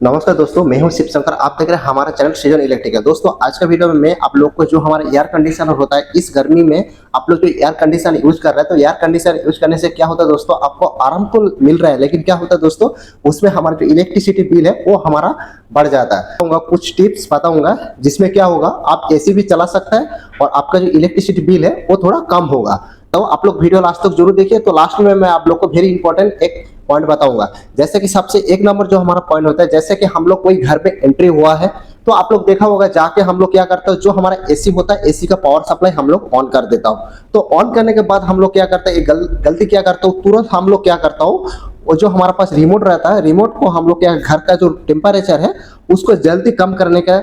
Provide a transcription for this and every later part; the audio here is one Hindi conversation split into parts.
नमस्कार दोस्तों, मैं हूं शिव शंकर। आप देख रहे हैं हमारा चैनल सीजन इलेक्ट्रिकल। दोस्तों आज का वीडियो में मैं आप लोग को जो हमारा एयर कंडीशनर होता है, इस गर्मी में आप लोग जो एयर कंडीशनर यूज कर रहे हैं, तो एयर कंडीशनर यूज करने से क्या होता है दोस्तों, आपको आराम तो मिल रहा है, लेकिन क्या होता है दोस्तों, उसमें हमारा जो इलेक्ट्रिसिटी बिल है वो हमारा बढ़ जाता है। कुछ टिप्स बताऊंगा जिसमें क्या होगा, आप एसी भी चला सकते हैं और आपका जो इलेक्ट्रिसिटी बिल है वो थोड़ा कम होगा। तो आप लोग वीडियो लास्ट तक जरूर देखिए। तो लास्ट में मैं आप लोग को वेरी इंपॉर्टेंट एक पॉइंट बताऊंगा। जैसे कि सबसे एक नंबर जो हमारा पॉइंट होता है, जैसे कि हम लोग कोई घर पे एंट्री हुआ है, तो आप लोग देखा होगा जाके हम लोग क्या करते हैं, जो हमारा एसी होता है, एसी का पावर सप्लाई हम लोग ऑन कर देता हूं। तो ऑन करने के बाद हम लोग क्या करते हैं, गलती क्या करता हूं, तुरंत हम लोग क्या करता हूं, वो जो हमारे पास रिमोट रहता है, रिमोट को हम लोग क्या, घर का जो टेम्परेचर है उसको जल्दी कम करने का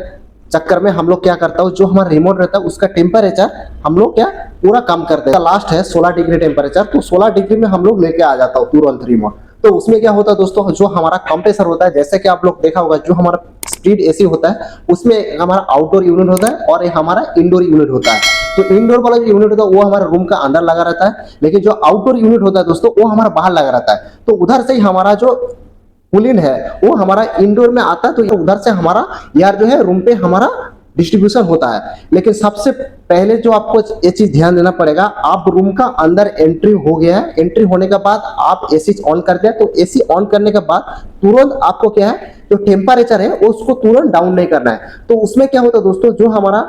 चक्कर में हम लोग क्या करता हूँ, जो हमारा रिमोट रहता है उसका टेम्परेचर हम लोग क्या पूरा कम कर देता है। लास्ट है 16 डिग्री टेम्परेचर, तो 16 डिग्री में हम लोग लेके आ जाता हूँ तुरंत रिमोट। तो उसमें क्या होता है दोस्तों, जो हमारा कंप्रेसर होता है, जैसे कि आप लोग देखा होगा, जो हमारा स्प्लिट एसी होता है उसमें हमारा आउटडोर यूनिट होता है और एक हमारा इंडोर यूनिट होता है। तो इंडोर वाला जो यूनिट होता है वो हमारा रूम का अंदर लगा रहता है, लेकिन जो आउटडोर यूनिट होता है दोस्तों वो हमारा बाहर लगा रहता है। तो उधर से ही हमारा जो कूलिंग है वो हमारा इंडोर में आता है, तो उधर से हमारा यार जो है रूम पे हमारा डिस्ट्रीब्यूशन होता है। लेकिन सबसे पहले जो आपको ये चीज ध्यान देना पड़ेगा, आप रूम का अंदर एंट्री हो गया है, एंट्री होने के बाद आप एसी ऑन कर दिया, तो एसी ऑन करने के बाद तुरंत आपको क्या है, जो टेम्परेचर है उसको तुरंत डाउन नहीं करना है। तो उसमें क्या होता है दोस्तों, जो हमारा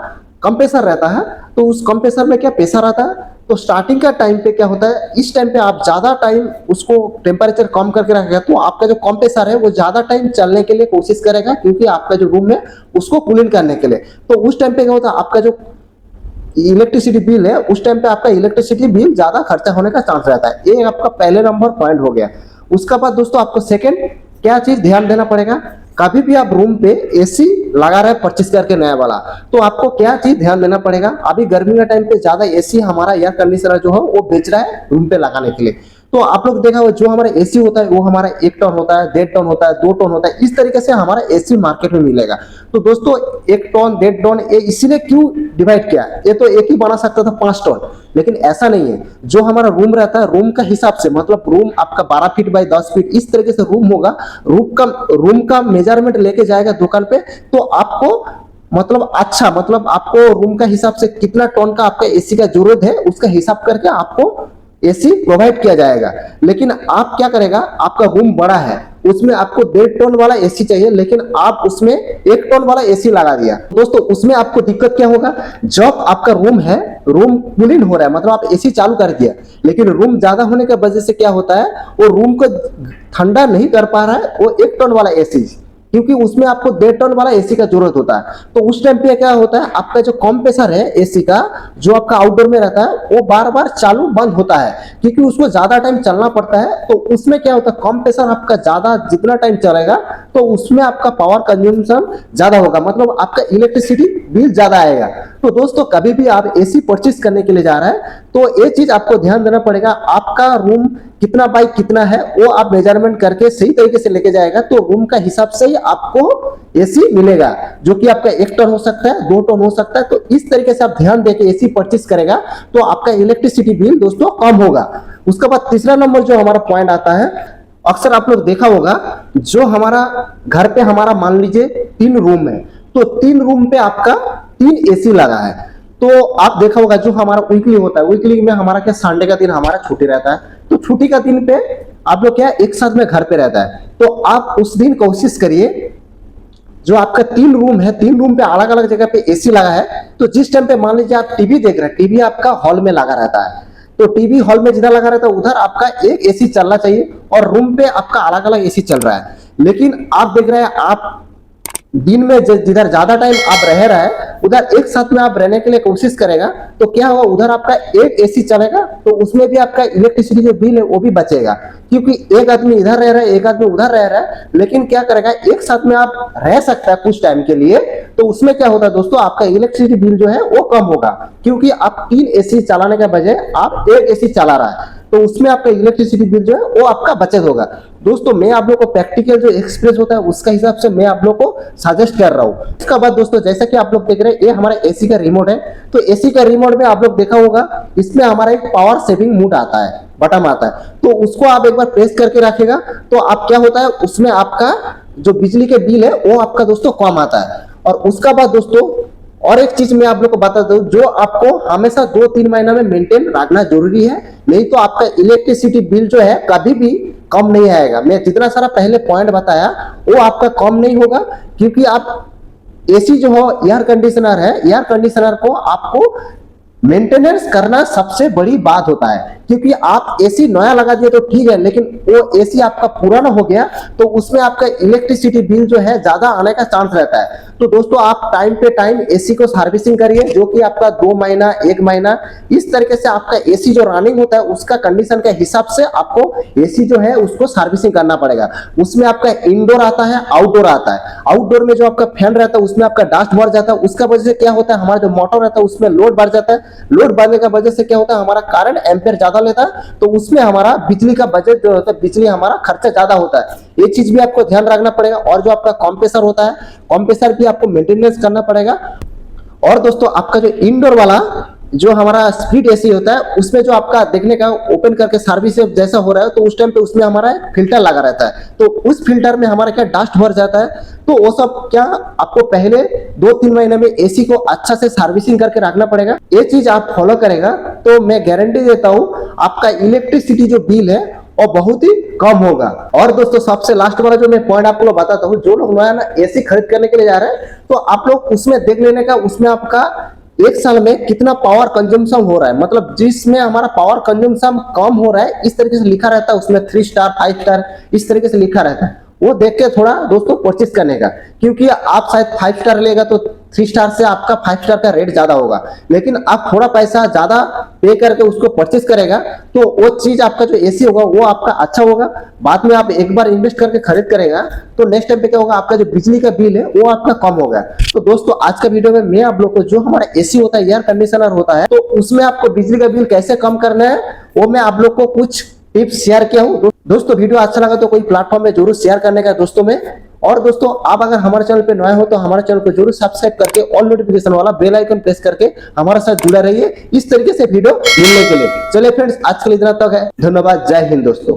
कंप्रेसर रहता है, तो उस कंप्रेसर में क्या प्रेशर आता है, तो स्टार्टिंग का टाइम पे क्या होता है, इस टाइम पे आप ज्यादा टाइम उसको टेम्परेचर कम करके रखेगा, तो आपका जो कंप्रेसर है वो ज्यादा टाइम चलने के लिए कोशिश करेगा, क्योंकि आपका जो रूम है उसको कूलिंग करने के लिए। तो उस टाइम पे क्या होता है, आपका जो इलेक्ट्रिसिटी बिल है, उस टाइम पे आपका इलेक्ट्रिसिटी बिल ज्यादा खर्चा होने का चांस रहता है। ये आपका पहले नंबर पॉइंट हो गया। उसका बाद दोस्तों आपको सेकंड क्या चीज ध्यान देना पड़ेगा, कभी भी आप रूम पे एसी लगा रहे हैं परचेस करके नया वाला, तो आपको क्या चीज ध्यान देना पड़ेगा, अभी गर्मी का टाइम पे ज्यादा एसी हमारा एयर कंडीशनर जो है वो बेच रहा है रूम पे लगाने के लिए। तो आप लोग देखा हो, जो हमारा एसी होता है वो हमारा 1 टन होता है, 1.5 टन होता है, 2 टन होता है, इस तरीके से हमारा एसी मार्केट में मिलेगा। तो दोस्तों 1 टन 1.5 टन ये इसीलिए क्यों डिवाइड किया, ये तो एक ही बना सकता था 5 टन, लेकिन ऐसा नहीं है। जो हमारा रूम रहता है, रूम का हिसाब से, मतलब रूम आपका 12 फीट बाई 10 फीट इस तरीके से रूम होगा, रूम का मेजरमेंट लेके जाएगा दुकान पे, तो आपको मतलब अच्छा, मतलब आपको रूम का हिसाब से कितना टन का आपका एसी का जरूरत है उसका हिसाब करके आपको एसी प्रोवाइड किया जाएगा। लेकिन आप क्या करेगा, आपका रूम बड़ा है, उसमें आपको 1.5 टन वाला एसी चाहिए, लेकिन आप उसमें 1 टन वाला एसी लगा दिया। दोस्तों उसमें आपको दिक्कत क्या होगा, जब आपका रूम है, रूम कूलिंग हो रहा है, मतलब आप एसी चालू कर दिया, लेकिन रूम ज्यादा होने की वजह से क्या होता है, वो रूम को ठंडा नहीं कर पा रहा है वो 1 टन वाला एसी, क्योंकि उसमें आपको 1.5 टन वाला एसी का जरूरत होता है। तो उस टाइम पे क्या होता है, आपका जो कंप्रेसर है एसी का, जो आपका आउटडोर में रहता है, वो बार बार चालू बंद होता है, क्योंकि उसको ज्यादा टाइम चलना पड़ता है। तो उसमें क्या होता है, कंप्रेसर आपका ज्यादा जितना टाइम चलेगा तो उसमें आपका पावर कंज्यूमशन ज्यादा होगा, मतलब आपका इलेक्ट्रिसिटी बिल ज्यादा आएगा। तो दोस्तों कभी भी आप एसी परचेस करने के लिए जा रहे हैं, तो ये चीज आपको ध्यान देना पड़ेगा, आपका रूम कितना बाई कितना है वो आप मेजरमेंट करके सही तरीके से लेके जाएगा, तो रूम का हिसाब से ही आपको एसी मिलेगा, जो कि आपका 1 टन हो सकता है, 2 टन हो सकता है। तो इस तरीके से आप ध्यान देके एसी परचेस करेगा तो आपका इलेक्ट्रिसिटी बिल दोस्तों कम होगा। उसके बाद तीसरा नंबर जो हमारा पॉइंट आता है, अक्सर आप लोग देखा होगा, जो हमारा घर पे हमारा मान लीजिए 3 रूम है, तो 3 रूम पे आपका 3 एसी लगा है। तो आप देखा होगा, जो हमारा वीकली होता है, वीकली में हमारा क्या संडे का दिन हमारा छुट्टी रहता है, तो छुट्टी का दिन पे आप लोग क्या एक साथ में घर पे रहता है, तो आप उस दिन कोशिश करिए, जो आपका 3 रूम है, 3 रूम पे अलग अलग जगह पे एसी लगा है, तो जिस टाइम पे मान लीजिए आप टीवी देख रहे हैं, टीवी आपका हॉल में लगा रहता है, तो टीवी हॉल में जिधर लगा रहता है उधर आपका एक एसी चलना चाहिए, और रूम पे आपका अलग अलग एसी चल रहा है। लेकिन आप देख रहे हैं, आप दिन में जिधर ज्यादा टाइम आप रह रहा है उधर एक साथ में आप रहने के लिए कोशिश करेगा, तो क्या होगा, उधर आपका एक एसी चलेगा, तो उसमें भी आपका इलेक्ट्रिसिटी जो बिल है वो भी बचेगा, क्योंकि एक आदमी इधर रह रहा है, एक आदमी उधर रह रहा है, लेकिन क्या करेगा, एक साथ में आप रह सकता है कुछ टाइम के लिए, तो उसमें क्या होता है दोस्तों, आपका इलेक्ट्रिसिटी बिल जो है वो कम होगा, क्योंकि आप 3 एसी चलाने के बजाय आप 1 एसी चला रहा है, तो उसमें आपका इलेक्ट्रिसिटी बिल जो है वो आपका बचत होगा। दोस्तों मैं आप लोग को प्रैक्टिकल जो एक्सपीरियंस होता है उसका हिसाब से मैं आप लोग को सजेस्ट कर रहा हूँ। इसके बाद दोस्तों जैसा कि आप लोग देख रहे हैं, ये हमारा एसी का रिमोट है, तो एसी का रिमोट में आप लोग देखा होगा, इसमें हमारा एक पावर सेविंग मोड आता है, बटन आता है, तो उसको आप एक बार प्रेस करके रखेगा, तो आप क्या होता है, उसमें आपका जो बिजली के बिल है वो आपका दोस्तों कम आता है। और उसका बाद दोस्तों और एक चीज मैं आप लोग को बता दूं, जो आपको हमेशा 2-3 महीना में मेंटेन रखना जरूरी है, नहीं तो आपका इलेक्ट्रिसिटी बिल जो है कभी भी कम नहीं आएगा। मैं जितना सारा पहले पॉइंट बताया वो आपका कम नहीं होगा, क्योंकि आप एसी जो हो एयर कंडीशनर है, एयर कंडीशनर को आपको मेंटेनेंस करना सबसे बड़ी बात होता है। क्योंकि आप एसी नया लगा दिए तो ठीक है, लेकिन वो एसी आपका पुराना हो गया तो उसमें आपका इलेक्ट्रिसिटी बिल जो है ज्यादा आने का चांस रहता है। तो दोस्तों आप टाइम पे टाइम एसी को सर्विसिंग करिए, जो कि आपका 2 महीना 1 महीना इस तरीके से आपका एसी जो रनिंग होता है उसका कंडीशन के हिसाब से आपको एसी जो है उसको सर्विसिंग करना पड़ेगा। उसमें आपका इंडोर आता है, आउटडोर आता है। आउटडोर में जो आपका फैन रहता है उसमें आपका डस्ट बढ़ जाता है, उसका वजह से क्या होता है, हमारा जो मोटर रहता है उसमें लोड बढ़ जाता है। लोड बढ़ने का वजह से क्या होता है, हमारा करंट एम्पेयर ज्यादा लेता है, तो उसमें हमारा बिजली का बजट जो होता है, बिजली हमारा खर्चा ज्यादा होता है। ये चीज भी आपको ध्यान रखना पड़ेगा। और जो आपका कंप्रेसर होता है, कंप्रेसर भी आपको मेंटेनेंस करना पड़ेगा। और दोस्तों आपका जो इंडोर वाला जो हमारा स्प्लिट एसी होता है उसमें जो आपका देखने का ओपन करके सर्विस जैसा हो रहा है, तो उस टाइम पे उसमें हमारा एक फिल्टर लगा रहता है, तो उस फिल्टर में हमारा क्या डस्ट भर जाता है। तो वो सब क्या आपको पहले 2-3 महीने में एसी को अच्छा से सर्विसिंग करके रखना पड़ेगा। ये चीज आप फॉलो करेगा तो मैं गारंटी देता हूं आपका इलेक्ट्रिसिटी जो बिल है और बहुत ही कम होगा। और दोस्तों सबसे लास्ट वाला जो मैं पॉइंट आपको बताता हूँ, जो लोग नया ना एसी खरीद करने के लिए जा रहे हैं तो आप लोग उसमें देख लेने का, उसमें आपका 1 साल में कितना पावर कंजम्पशन हो रहा है, मतलब जिसमें हमारा पावर कंजम्पशन कम हो रहा है इस तरीके से लिखा रहता है, उसमें 3 स्टार 5 स्टार इस तरीके से लिखा रहता है, वो देख के थोड़ा दोस्तों परचेज करने का। क्योंकि आप शायद 5 स्टार लेगा तो 3 स्टार से आपका 5 स्टार का रेट ज्यादा होगा, लेकिन आप थोड़ा पैसा ज्यादा पे करके उसको परचेज करेगा तो वो चीज आपका जो एसी होगा वो आपका अच्छा होगा। बाद में आप एक बार इन्वेस्ट करके खरीद करेगा तो नेक्स्ट टाइम पे क्या होगा, आपका जो बिजली का बिल है वो आपका कम होगा। तो दोस्तों आज का वीडियो में मैं आप लोग को जो हमारा एसी होता है, एयर कंडीशनर होता है, तो उसमें आपको बिजली का बिल कैसे कम करना है वो मैं आप लोग को कुछ टिप्स शेयर किया हूं। दोस्तों वीडियो अच्छा लगा तो कोई प्लेटफॉर्म में जरूर शेयर करने का दोस्तों में। और दोस्तों आप अगर हमारे चैनल पे नए हो तो हमारे चैनल को जरूर सब्सक्राइब करके ऑल नोटिफिकेशन वाला बेल आइकन प्रेस करके हमारे साथ जुड़ा रहिए इस तरीके से वीडियो मिलने के लिए। चलिए फ्रेंड्स आज के लिए इतना तक है, धन्यवाद, जय हिंद दोस्तों।